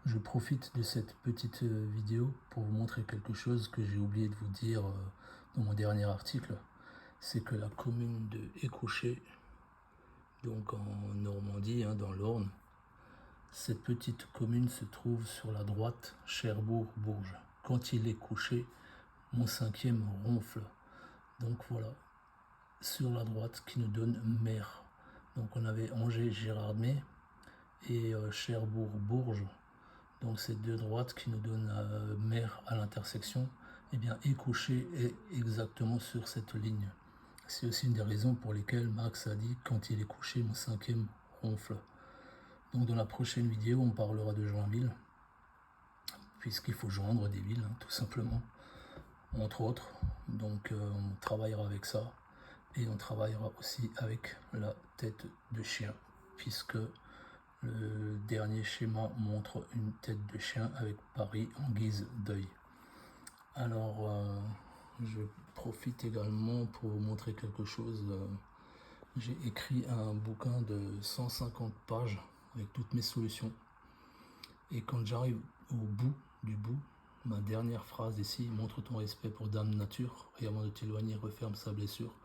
Je profite de cette petite vidéo pour vous montrer quelque chose que j'ai oublié de vous dire dans mon dernier article. C'est que la commune de Écouché, donc en Normandie, dans l'Orne, cette petite commune se trouve sur la droite Cherbourg-Bourges. Quand il est couché, mon cinquième ronfle. Donc voilà, sur la droite qui nous donne Mer. Donc on avait Angers-Gérardmer et Cherbourg-Bourges. Donc ces deux droites qui nous donnent Mer à l'intersection, et bien Écouché est exactement sur cette ligne. C'est aussi une des raisons pour lesquelles Max a dit quand il est couché, mon cinquième ronfle. Donc dans la prochaine vidéo, on parlera de Joinville, puisqu'il faut joindre des villes, tout simplement, entre autres. Donc on travaillera avec ça, et on travaillera aussi avec la tête de chien, puisque le dernier schéma montre une tête de chien avec Paris en guise d'œil. Alors, je profite également pour vous montrer quelque chose. J'ai écrit un bouquin de 150 pages avec toutes mes solutions. Et quand j'arrive au bout du bout, ma dernière phrase ici, montre ton respect pour Dame Nature et avant de t'éloigner, referme sa blessure.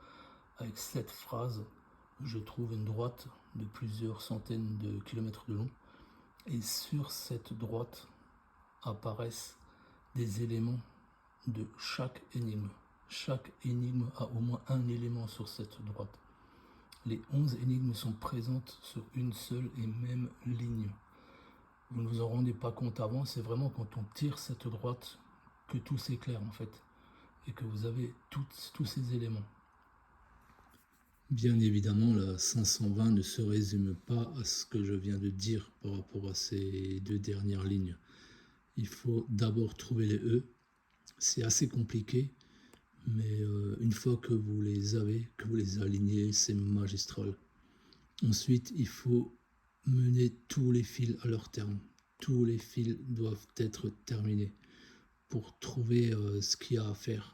Avec cette phrase, je trouve une droite de plusieurs centaines de kilomètres de long. Et sur cette droite apparaissent des éléments de chaque énigme. Chaque énigme a au moins un élément sur cette droite. Les 11 énigmes sont présentes sur une seule et même ligne. Vous ne vous en rendez pas compte avant, c'est vraiment quand on tire cette droite que tout s'éclaire en fait. Et que vous avez tous ces éléments. Bien évidemment, la 520 ne se résume pas à ce que je viens de dire par rapport à ces deux dernières lignes. Il faut d'abord trouver les E. C'est assez compliqué, mais une fois que vous les avez, que vous les alignez, c'est magistral. Ensuite, il faut mener tous les fils à leur terme. Tous les fils doivent être terminés pour trouver ce qu'il y a à faire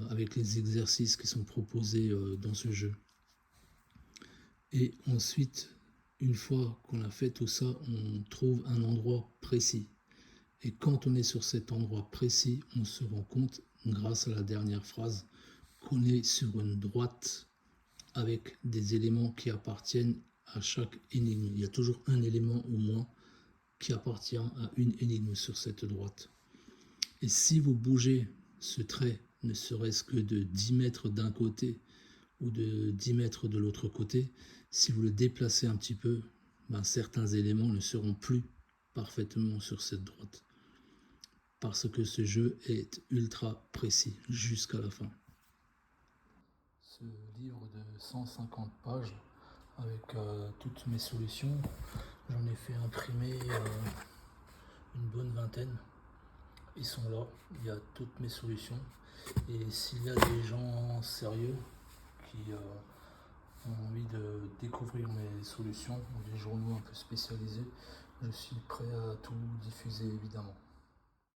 avec les exercices qui sont proposés dans ce jeu. Et ensuite, une fois qu'on a fait tout ça, on trouve un endroit précis. Et quand on est sur cet endroit précis, on se rend compte, grâce à la dernière phrase, qu'on est sur une droite avec des éléments qui appartiennent à chaque énigme. Il y a toujours un élément au moins qui appartient à une énigme sur cette droite. Et si vous bougez ce trait, ne serait-ce que de 10 mètres d'un côté ou de 10 mètres de l'autre côté, si vous le déplacez un petit peu, certains éléments ne seront plus parfaitement sur cette droite. Parce que ce jeu est ultra précis jusqu'à la fin. Ce livre de 150 pages avec toutes mes solutions, j'en ai fait imprimer une bonne vingtaine. Ils sont là, il y a toutes mes solutions. Et s'il y a des gens sérieux qui ont envie de découvrir mes solutions ou des journaux un peu spécialisés, je suis prêt à tout diffuser évidemment.